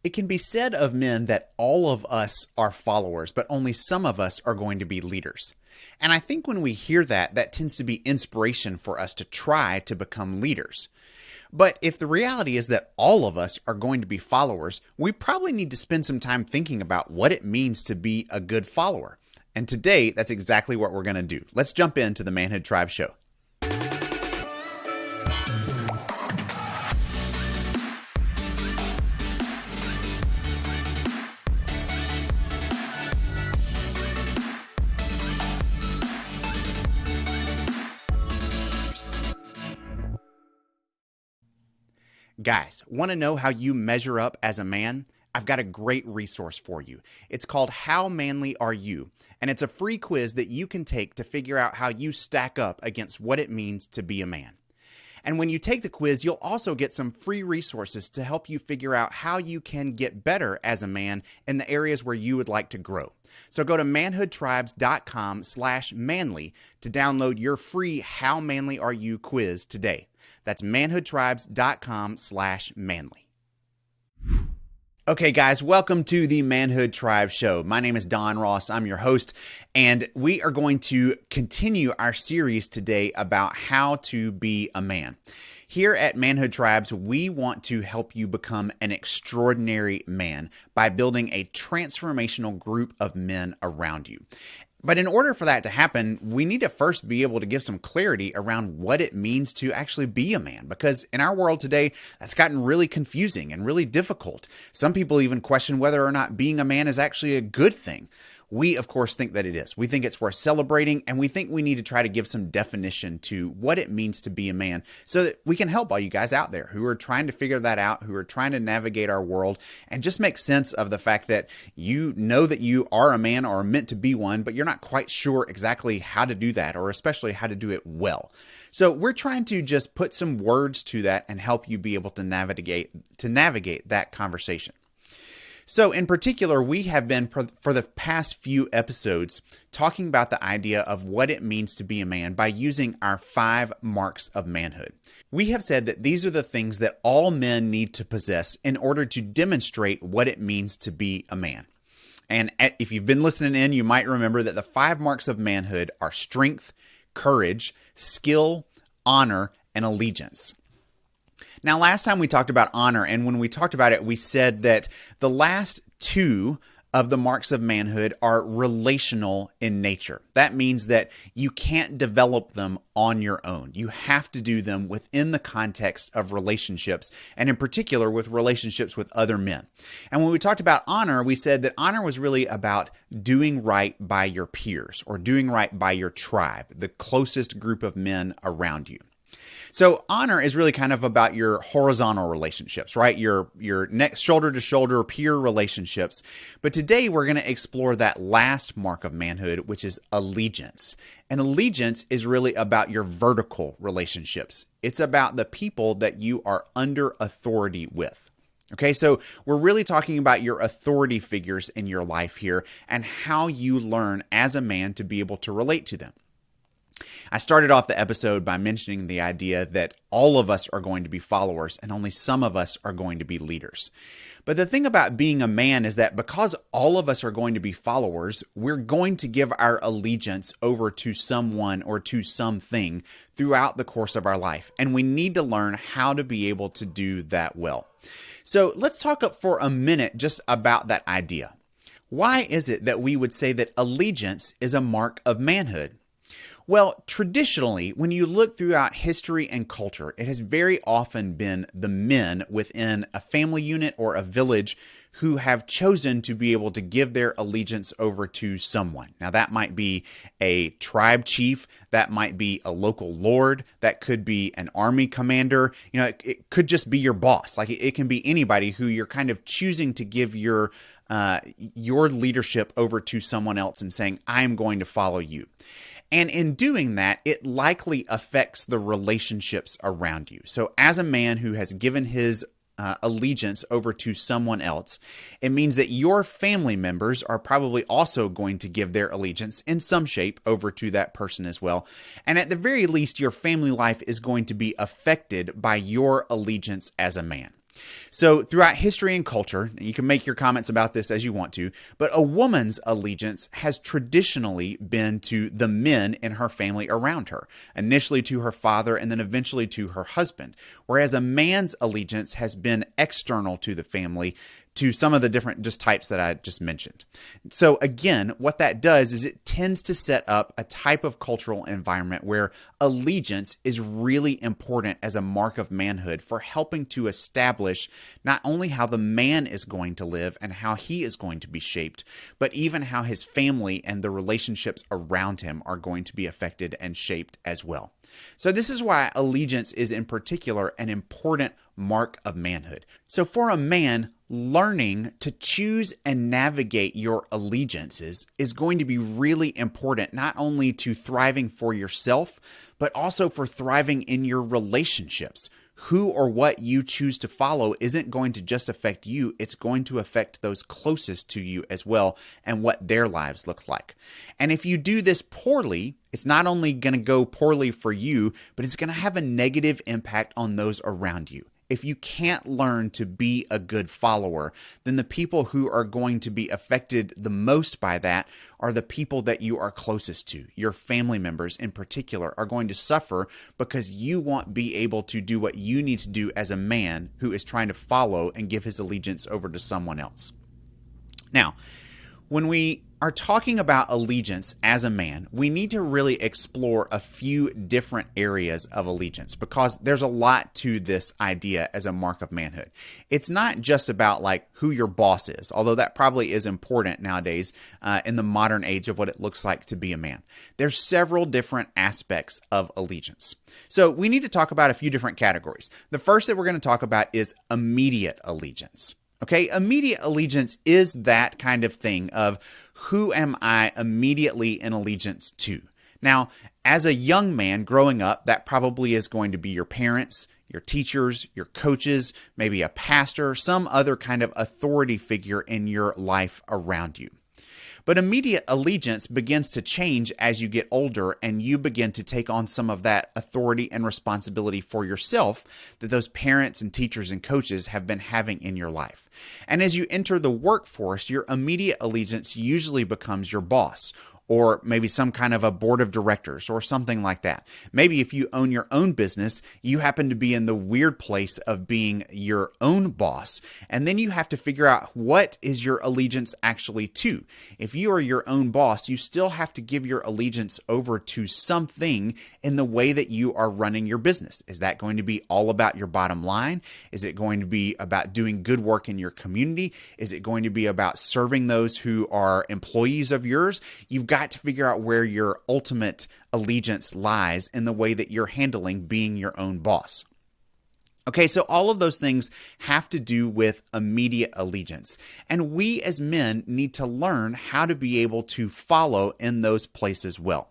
It can be said of men that all of us are followers, but only some of us are going to be leaders. And I think when we hear that, that tends to be inspiration for us to try to become leaders. But if the reality is that all of us are going to be followers, we probably need to spend some time thinking about what it means to be a good follower. And today, that's exactly what we're going to do. Let's jump into the Manhood Tribes show. Guys, want to know how you measure up as a man? I've got a great resource for you. It's called How Manly Are You? And it's a free quiz that you can take to figure out how you stack up against what it means to be a man. And when you take the quiz, you'll also get some free resources to help you figure out how you can get better as a man in the areas where you would like to grow. So go to manhoodtribes.com/manly to download your free How Manly Are You quiz today. That's manhoodtribes.com/manly. Okay, guys, welcome to the Manhood Tribes show. My name is Don Ross. I'm your host, and we are going to continue our series today about how to be a man. Here at Manhood Tribes, we want to help you become an extraordinary man by building a transformational group of men around you. But in order for that to happen, we need to first be able to give some clarity around what it means to actually be a man. Because in our world today, that's gotten really confusing and really difficult. Some people even question whether or not being a man is actually a good thing. We, of course, think that it is. We think it's worth celebrating, and we think we need to try to give some definition to what it means to be a man so that we can help all you guys out there who are trying to figure that out, who are trying to navigate our world, and just make sense of the fact that you know that you are a man or are meant to be one, but you're not quite sure exactly how to do that, or especially how to do it well. So we're trying to just put some words to that and help you be able to navigate that conversation. So in particular, we have been, for the past few episodes, talking about the idea of what it means to be a man by using our 5 marks of manhood. We have said that these are the things that all men need to possess in order to demonstrate what it means to be a man. And if you've been listening in, you might remember that the 5 marks of manhood are strength, courage, skill, honor, and allegiance. Now, last time we talked about honor, and when we talked about it, we said that the last 2 of the marks of manhood are relational in nature. That means that you can't develop them on your own. You have to do them within the context of relationships, and in particular with relationships with other men. And when we talked about honor, we said that honor was really about doing right by your peers or doing right by your tribe, the closest group of men around you. So honor is really kind of about your horizontal relationships, right? Your next shoulder-to-shoulder peer relationships. But today we're going to explore that last mark of manhood, which is allegiance. And allegiance is really about your vertical relationships. It's about the people that you are under authority with. Okay, so we're really talking about your authority figures in your life here and how you learn as a man to be able to relate to them. I started off the episode by mentioning the idea that all of us are going to be followers and only some of us are going to be leaders. But the thing about being a man is that because all of us are going to be followers, we're going to give our allegiance over to someone or to something throughout the course of our life. And we need to learn how to be able to do that well. So let's talk up for a minute just about that idea. Why is it that we would say that allegiance is a mark of manhood? Well, traditionally, when you look throughout history and culture, it has very often been the men within a family unit or a village who have chosen to be able to give their allegiance over to someone. Now, that might be a tribe chief, that might be a local lord, that could be an army commander, it could just be your boss. Like it can be anybody who you're kind of choosing to give your leadership over to someone else and saying, I'm going to follow you. And in doing that, it likely affects the relationships around you. So as a man who has given his allegiance over to someone else, it means that your family members are probably also going to give their allegiance in some shape over to that person as well. And at the very least, your family life is going to be affected by your allegiance as a man. So throughout history and culture, you can make your comments about this as you want to, but a woman's allegiance has traditionally been to the men in her family around her, initially to her father and then eventually to her husband, whereas a man's allegiance has been external to the family, to some of the different just types that I just mentioned. So again, what that does is it tends to set up a type of cultural environment where allegiance is really important as a mark of manhood for helping to establish not only how the man is going to live and how he is going to be shaped, but even how his family and the relationships around him are going to be affected and shaped as well. So this is why allegiance is in particular an important mark of manhood. So for a man, learning to choose and navigate your allegiances is going to be really important, not only to thriving for yourself, but also for thriving in your relationships. Who or what you choose to follow isn't going to just affect you, it's going to affect those closest to you as well and what their lives look like. And if you do this poorly, it's not only going to go poorly for you, but it's going to have a negative impact on those around you. If you can't learn to be a good follower, then the people who are going to be affected the most by that are the people that you are closest to. Your family members in particular are going to suffer because you won't be able to do what you need to do as a man who is trying to follow and give his allegiance over to someone else. Now, when we are talking about allegiance as a man, we need to really explore a few different areas of allegiance because there's a lot to this idea as a mark of manhood. It's not just about like who your boss is, although that probably is important nowadays in the modern age of what it looks like to be a man. There's several different aspects of allegiance. So we need to talk about a few different categories. The first that we're going to talk about is immediate allegiance. Okay, immediate allegiance is that kind of thing of who am I immediately in allegiance to? Now, as a young man growing up, that probably is going to be your parents, your teachers, your coaches, maybe a pastor, some other kind of authority figure in your life around you. But immediate allegiance begins to change as you get older and you begin to take on some of that authority and responsibility for yourself that those parents and teachers and coaches have been having in your life. And as you enter the workforce, your immediate allegiance usually becomes your boss, or maybe some kind of a board of directors or something like that. Maybe if you own your own business, you happen to be in the weird place of being your own boss. And then you have to figure out what is your allegiance actually to. If you are your own boss, you still have to give your allegiance over to something in the way that you are running your business. Is that going to be all about your bottom line? Is it going to be about doing good work in your community? Is it going to be about serving those who are employees of yours? You've got to figure out where your ultimate allegiance lies in the way that you're handling being your own boss. Okay, so all of those things have to do with immediate allegiance. And we as men need to learn how to be able to follow in those places well.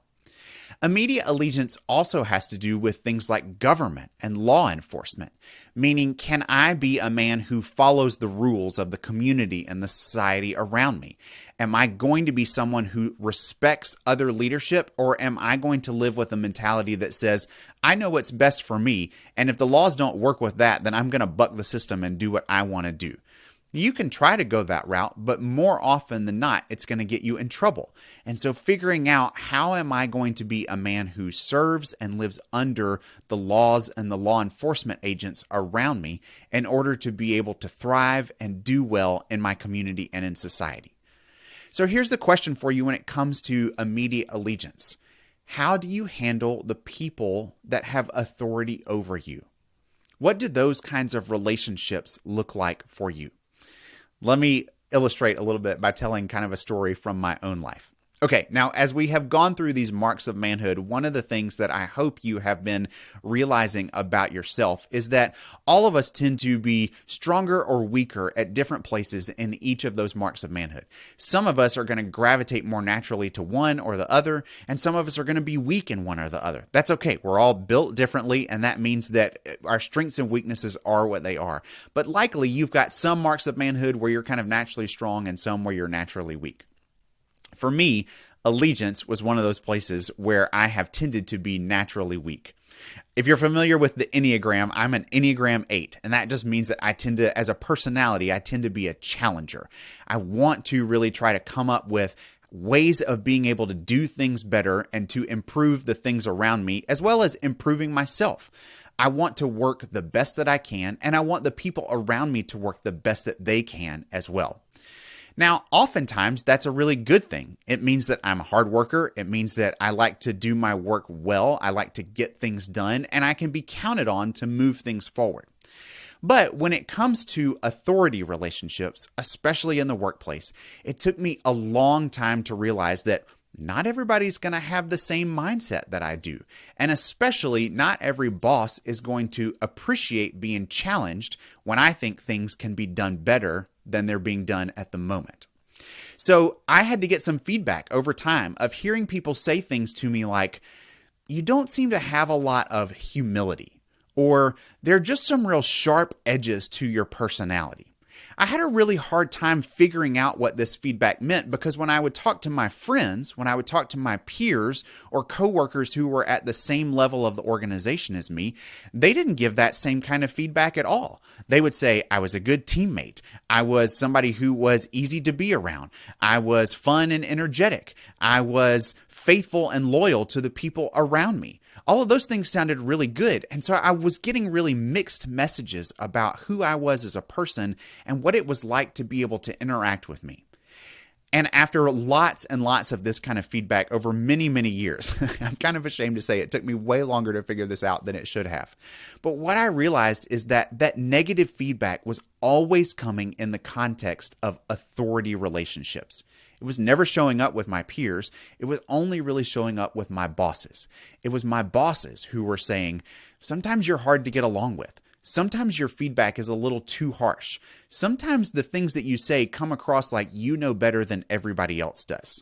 Immediate allegiance also has to do with things like government and law enforcement, meaning can I be a man who follows the rules of the community and the society around me? Am I going to be someone who respects other leadership, or am I going to live with a mentality that says, I know what's best for me, and if the laws don't work with that, then I'm going to buck the system and do what I want to do? You can try to go that route, but more often than not, it's going to get you in trouble. And so figuring out how am I going to be a man who serves and lives under the laws and the law enforcement agents around me in order to be able to thrive and do well in my community and in society. So here's the question for you when it comes to immediate allegiance. How do you handle the people that have authority over you? What do those kinds of relationships look like for you? Let me illustrate a little bit by telling kind of a story from my own life. Okay, now as we have gone through these marks of manhood, one of the things that I hope you have been realizing about yourself is that all of us tend to be stronger or weaker at different places in each of those marks of manhood. Some of us are going to gravitate more naturally to one or the other, and some of us are going to be weak in one or the other. That's okay. We're all built differently, and that means that our strengths and weaknesses are what they are. But likely you've got some marks of manhood where you're kind of naturally strong and some where you're naturally weak. For me, allegiance was one of those places where I have tended to be naturally weak. If you're familiar with the Enneagram, I'm an Enneagram 8, and that just means that as a personality, I tend to be a challenger. I want to really try to come up with ways of being able to do things better and to improve the things around me, as well as improving myself. I want to work the best that I can, and I want the people around me to work the best that they can as well. Now, oftentimes, that's a really good thing. It means that I'm a hard worker. It means that I like to do my work well. I like to get things done, and I can be counted on to move things forward. But when it comes to authority relationships, especially in the workplace, it took me a long time to realize that not everybody's going to have the same mindset that I do. And especially not every boss is going to appreciate being challenged when I think things can be done better than they're being done at the moment. So I had to get some feedback over time of hearing people say things to me like, "You don't seem to have a lot of humility," or "There are just some real sharp edges to your personality." I had a really hard time figuring out what this feedback meant because when I would talk to my friends, when I would talk to my peers or coworkers who were at the same level of the organization as me, they didn't give that same kind of feedback at all. They would say I was a good teammate. I was somebody who was easy to be around. I was fun and energetic. I was faithful and loyal to the people around me. All of those things sounded really good. And so I was getting really mixed messages about who I was as a person and what it was like to be able to interact with me. And after lots and lots of this kind of feedback over many, many years, I'm kind of ashamed to say it took me way longer to figure this out than it should have. But what I realized is that negative feedback was always coming in the context of authority relationships. It was never showing up with my peers. It was only really showing up with my bosses. It was my bosses who were saying, "Sometimes you're hard to get along with. Sometimes your feedback is a little too harsh. Sometimes the things that you say come across like you know better than everybody else does."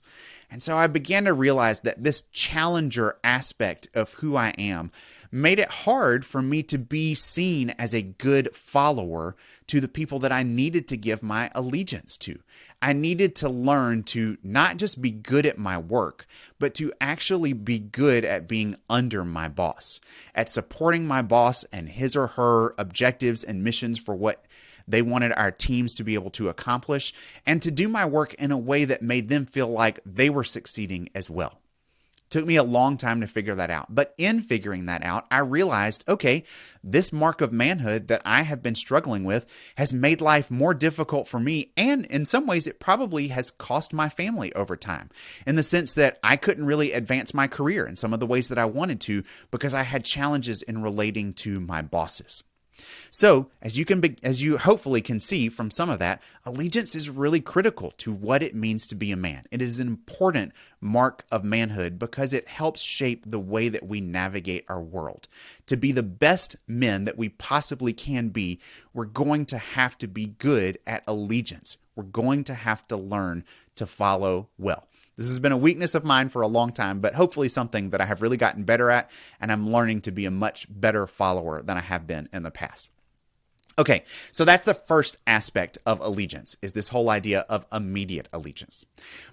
And so I began to realize that this challenger aspect of who I am made it hard for me to be seen as a good follower to the people that I needed to give my allegiance to. I needed to learn to not just be good at my work, but to actually be good at being under my boss, at supporting my boss and his or her objectives and missions for what they wanted our teams to be able to accomplish, and to do my work in a way that made them feel like they were succeeding as well. It took me a long time to figure that out. But in figuring that out, I realized, okay, this mark of manhood that I have been struggling with has made life more difficult for me. And in some ways, it probably has cost my family over time, in the sense that I couldn't really advance my career in some of the ways that I wanted to because I had challenges in relating to my bosses. So, as you hopefully can see from some of that, allegiance is really critical to what it means to be a man. It is an important mark of manhood because it helps shape the way that we navigate our world. To be the best men that we possibly can be, we're going to have to be good at allegiance. We're going to have to learn to follow well. This has been a weakness of mine for a long time, but hopefully something that I have really gotten better at, and I'm learning to be a much better follower than I have been in the past. Okay, so that's the first aspect of allegiance, is this whole idea of immediate allegiance.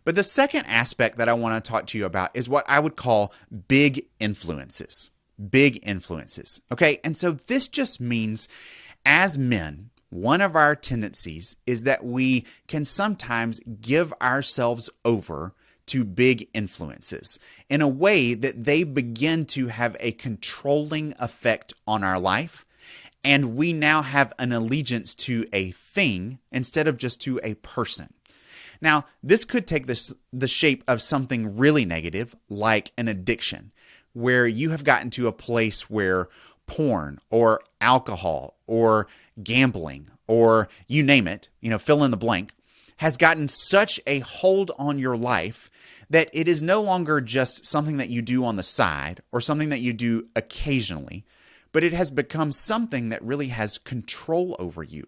But the second aspect that I want to talk to you about is what I would call big influences. Big influences, okay? And so this just means, as men, one of our tendencies is that we can sometimes give ourselves over to big influences in a way that they begin to have a controlling effect on our life, and we now have an allegiance to a thing instead of just to a person. Now, this could take the shape of something really negative, like an addiction, where you have gotten to a place where porn or alcohol or gambling or you name it, fill in the blank, has gotten such a hold on your life that it is no longer just something that you do on the side or something that you do occasionally, but it has become something that really has control over you.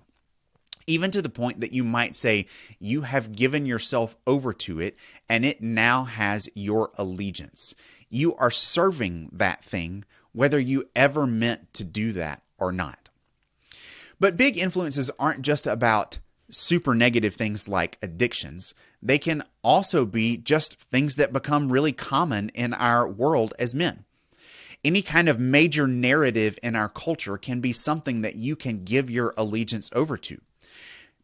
Even to the point that you might say you have given yourself over to it and it now has your allegiance. You are serving that thing whether you ever meant to do that or not. But big influences aren't just about super negative things like addictions. They can also be just things that become really common in our world as men. Any kind of major narrative in our culture can be something that you can give your allegiance over to.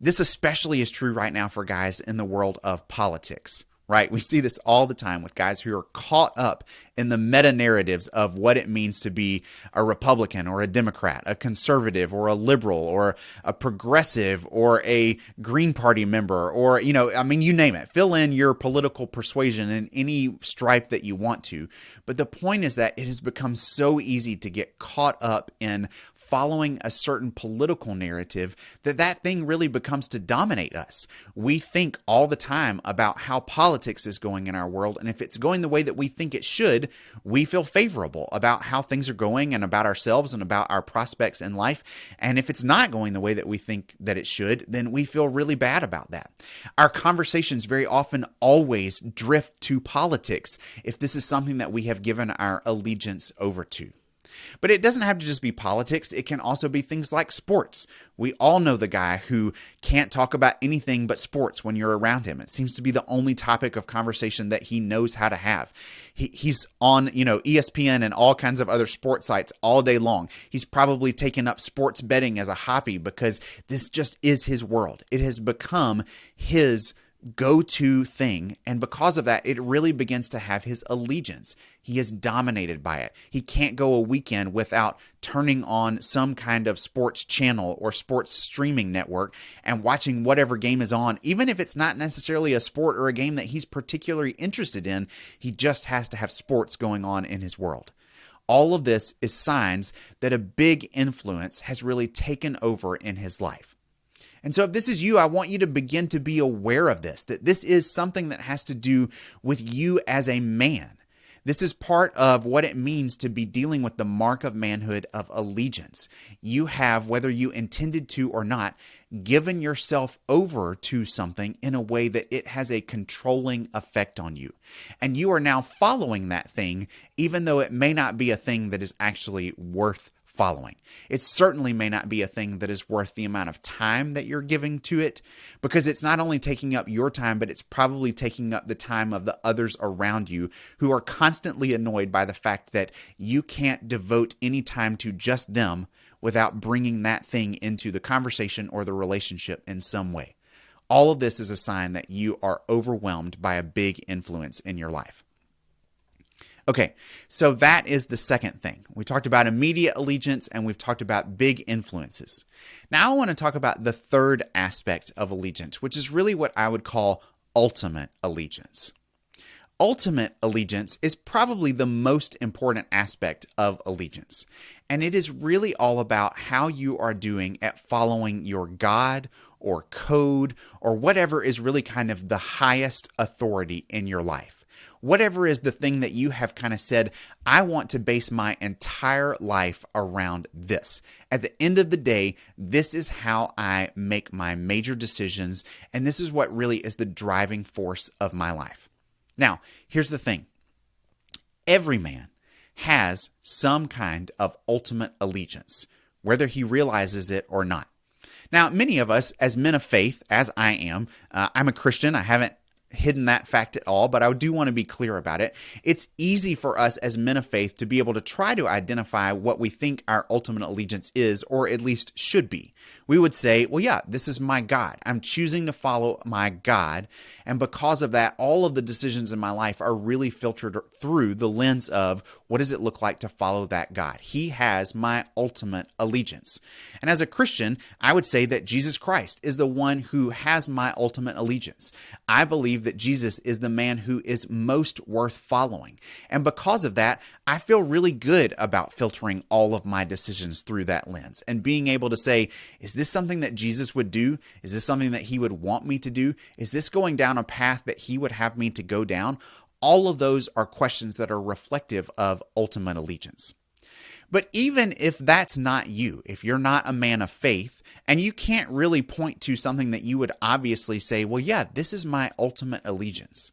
This especially is true right now for guys in the world of politics, right? We see this all the time with guys who are caught up in the meta narratives of what it means to be a Republican or a Democrat, a conservative or a liberal or a progressive or a Green Party member, or, you name it. Fill in your political persuasion in any stripe that you want to. But the point is that it has become so easy to get caught up in following a certain political narrative that thing really becomes to dominate us. We think all the time about how politics is going in our world, and if it's going the way that we think it should, we feel favorable about how things are going and about ourselves and about our prospects in life. And if it's not going the way that we think that it should, then we feel really bad about that. Our conversations very often always drift to politics if this is something that we have given our allegiance over to. But it doesn't have to just be politics. It can also be things like sports. We all know the guy who can't talk about anything but sports when you're around him. It seems to be the only topic of conversation that he knows how to have. He's on, ESPN and all kinds of other sports sites all day long. He's probably taken up sports betting as a hobby because this just is his world. It has become his go-to thing, and because of that, it really begins to have his allegiance. He is dominated by it. He can't go a weekend without turning on some kind of sports channel or sports streaming network and watching whatever game is on, even if it's not necessarily a sport or a game that he's particularly interested in. He just has to have sports going on in his world. All of this is signs that a big influence has really taken over in his life. And so if this is you, I want you to begin to be aware of this, that this is something that has to do with you as a man. This is part of what it means to be dealing with the mark of manhood of allegiance. You have, whether you intended to or not, given yourself over to something in a way that it has a controlling effect on you. And you are now following that thing, even though it may not be a thing that is actually worth following. It certainly may not be a thing that is worth the amount of time that you're giving to it, because it's not only taking up your time, but it's probably taking up the time of the others around you who are constantly annoyed by the fact that you can't devote any time to just them without bringing that thing into the conversation or the relationship in some way. All of this is a sign that you are overwhelmed by a big influence in your life. Okay, so that is the second thing. We talked about immediate allegiance and we've talked about big influences. Now I want to talk about the third aspect of allegiance, which is really what I would call ultimate allegiance. Ultimate allegiance is probably the most important aspect of allegiance, and it is really all about how you are doing at following your God or code or whatever is really kind of the highest authority in your life. Whatever is the thing that you have kind of said, I want to base my entire life around this. At the end of the day, this is how I make my major decisions, and this is what really is the driving force of my life. Now, here's the thing. Every man has some kind of ultimate allegiance, whether he realizes it or not. Now, many of us, as men of faith, as I am, I'm a Christian. I haven't hidden that fact at all, but I do want to be clear about it. It's easy for us as men of faith to be able to try to identify what we think our ultimate allegiance is, or at least should be. We would say, well, yeah, this is my God. I'm choosing to follow my God. And because of that, all of the decisions in my life are really filtered through the lens of what does it look like to follow that God? He has my ultimate allegiance. And as a Christian, I would say that Jesus Christ is the one who has my ultimate allegiance. I believe that Jesus is the man who is most worth following. And because of that, I feel really good about filtering all of my decisions through that lens and being able to say, is this something that Jesus would do? Is this something that he would want me to do? Is this going down a path that he would have me to go down? All of those are questions that are reflective of ultimate allegiance. But even if that's not you, if you're not a man of faith, and you can't really point to something that you would obviously say, well, yeah, this is my ultimate allegiance.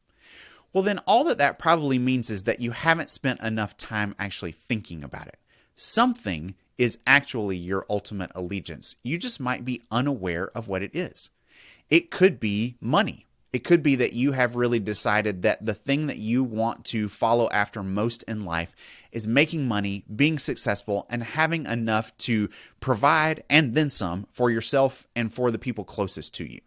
Well, then all that probably means is that you haven't spent enough time actually thinking about it. Something is actually your ultimate allegiance. You just might be unaware of what it is. It could be money. It could be that you have really decided that the thing that you want to follow after most in life is making money, being successful, and having enough to provide and then some for yourself and for the people closest to you.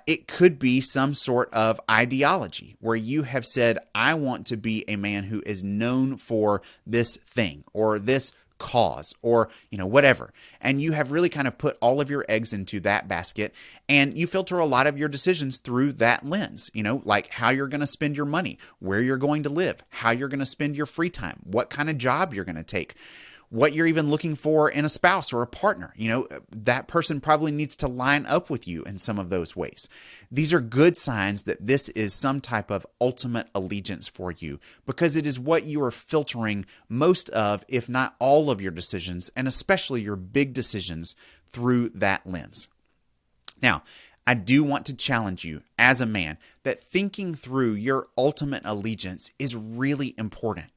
It could be some sort of ideology where you have said, I want to be a man who is known for this thing or this cause or, whatever. And you have really kind of put all of your eggs into that basket, and you filter a lot of your decisions through that lens, like how you're going to spend your money, where you're going to live, how you're going to spend your free time, what kind of job you're going to take, what you're even looking for in a spouse or a partner. That person probably needs to line up with you in some of those ways. These are good signs that this is some type of ultimate allegiance for you, because it is what you are filtering most of, if not all of your decisions, and especially your big decisions, through that lens. Now, I do want to challenge you as a man that thinking through your ultimate allegiance is really important.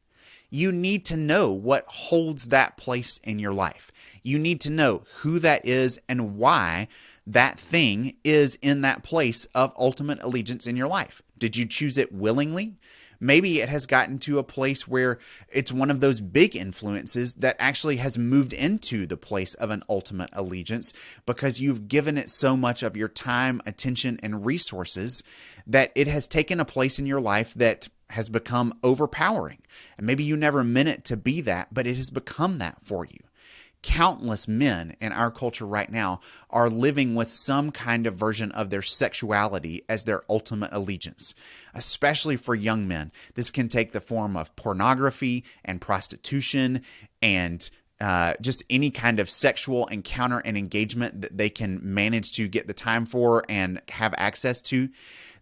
You need to know what holds that place in your life. You need to know who that is and why that thing is in that place of ultimate allegiance in your life. Did you choose it willingly? Maybe it has gotten to a place where it's one of those big influences that actually has moved into the place of an ultimate allegiance because you've given it so much of your time, attention, and resources that it has taken a place in your life that has become overpowering. And maybe you never meant it to be that, but it has become that for you. Countless men in our culture right now are living with some kind of version of their sexuality as their ultimate allegiance, especially for young men. This can take the form of pornography and prostitution and just any kind of sexual encounter and engagement that they can manage to get the time for and have access to.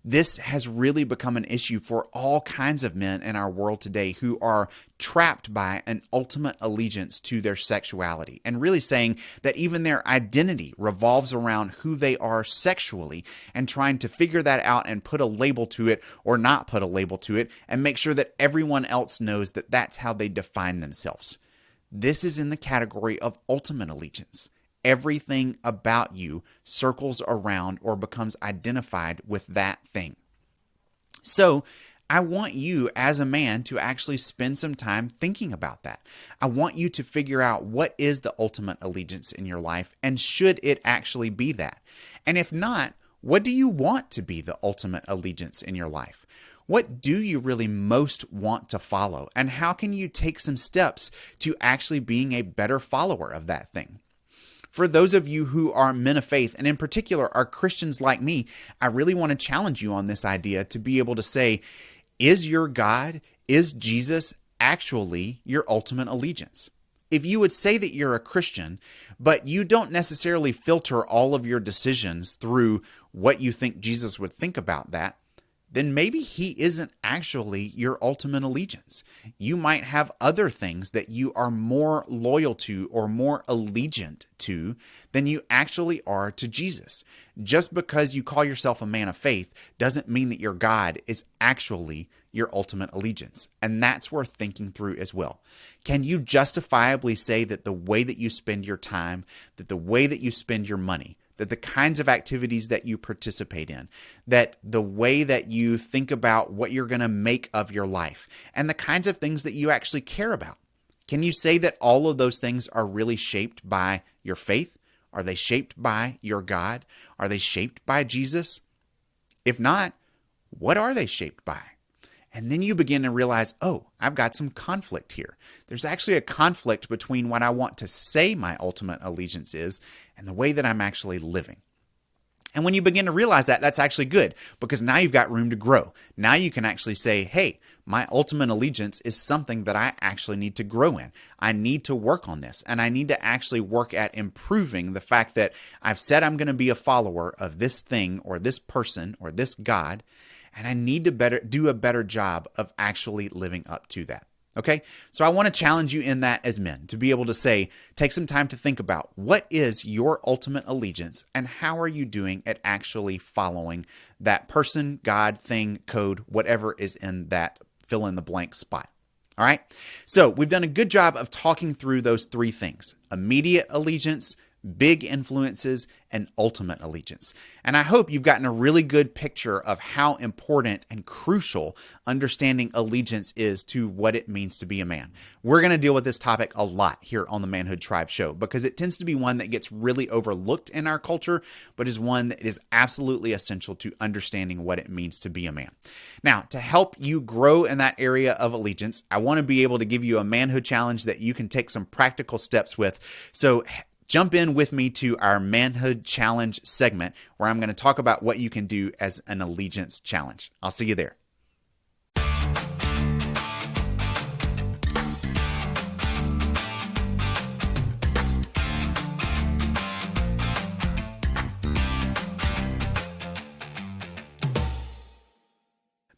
This has really become an issue for all kinds of men in our world today who are trapped by an ultimate allegiance to their sexuality, and really saying that even their identity revolves around who they are sexually, and trying to figure that out and put a label to it or not put a label to it and make sure that everyone else knows that that's how they define themselves. This is in the category of ultimate allegiance. Everything about you circles around or becomes identified with that thing. So I want you as a man to actually spend some time thinking about that. I want you to figure out what is the ultimate allegiance in your life, and should it actually be that? And if not, what do you want to be the ultimate allegiance in your life? What do you really most want to follow? And how can you take some steps to actually being a better follower of that thing? For those of you who are men of faith, and in particular are Christians like me, I really want to challenge you on this idea to be able to say, is your God, is Jesus actually your ultimate allegiance? If you would say that you're a Christian, but you don't necessarily filter all of your decisions through what you think Jesus would think about that, then maybe he isn't actually your ultimate allegiance. You might have other things that you are more loyal to or more allegiant to than you actually are to Jesus. Just because you call yourself a man of faith doesn't mean that your God is actually your ultimate allegiance. And that's worth thinking through as well. Can you justifiably say that the way that you spend your time, that the way that you spend your money, that the kinds of activities that you participate in, that the way that you think about what you're going to make of your life, and the kinds of things that you actually care about, can you say that all of those things are really shaped by your faith? Are they shaped by your God? Are they shaped by Jesus? If not, what are they shaped by? And then you begin to realize, oh, I've got some conflict here. There's actually a conflict between what I want to say my ultimate allegiance is and the way that I'm actually living. And when you begin to realize that, that's actually good, because now you've got room to grow. Now you can actually say, hey, my ultimate allegiance is something that I actually need to grow in. I need to work on this, and I need to actually work at improving the fact that I've said I'm going to be a follower of this thing or this person or this God, and I need to do a better job of actually living up to that. Okay? So I want to challenge you in that as men, to be able to say, take some time to think about what is your ultimate allegiance and how are you doing at actually following that person, God, thing, code, whatever is in that fill in the blank spot. All right? So we've done a good job of talking through those three things: immediate allegiance, big influences, and ultimate allegiance. And I hope you've gotten a really good picture of how important and crucial understanding allegiance is to what it means to be a man. We're going to deal with this topic a lot here on the Manhood Tribe Show because it tends to be one that gets really overlooked in our culture, but is one that is absolutely essential to understanding what it means to be a man. Now, to help you grow in that area of allegiance, I want to be able to give you a manhood challenge that you can take some practical steps with. So jump in with me to our Manhood Challenge segment where I'm going to talk about what you can do as an allegiance challenge. I'll see you there.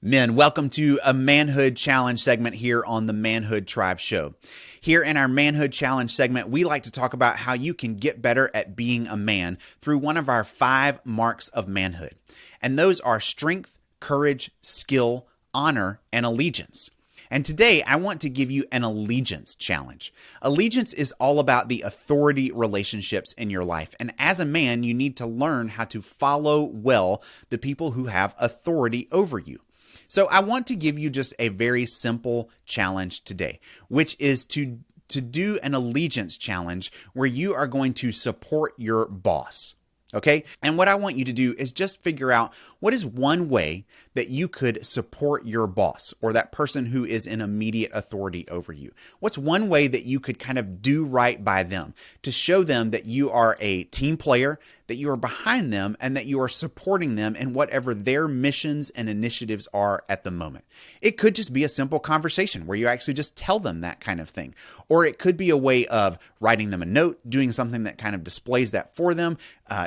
Men, welcome to a Manhood Challenge segment here on the Manhood Tribe Show. Here in our Manhood Challenge segment, we like to talk about how you can get better at being a man through one of our 5 marks of manhood. And those are strength, courage, skill, honor, and allegiance. And today, I want to give you an allegiance challenge. Allegiance is all about the authority relationships in your life. And as a man, you need to learn how to follow well the people who have authority over you. So I want to give you just a very simple challenge today, which is to do an allegiance challenge where you are going to support your boss. Okay? And what I want you to do is just figure out what is one way that you could support your boss or that person who is in immediate authority over you. What's one way that you could kind of do right by them to show them that you are a team player, that you are behind them, and that you are supporting them in whatever their missions and initiatives are at the moment. It could just be a simple conversation where you actually just tell them that kind of thing. Or it could be a way of writing them a note, doing something that kind of displays that for them,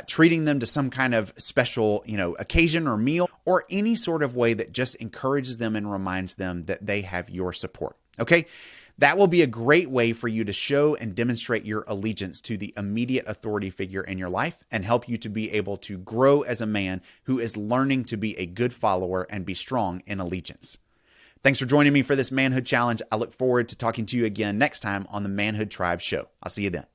treating them to some kind of special, occasion or meal, or any sort of way that just encourages them and reminds them that they have your support. Okay? That will be a great way for you to show and demonstrate your allegiance to the immediate authority figure in your life and help you to be able to grow as a man who is learning to be a good follower and be strong in allegiance. Thanks for joining me for this Manhood Challenge. I look forward to talking to you again next time on the Manhood Tribes Show. I'll see you then.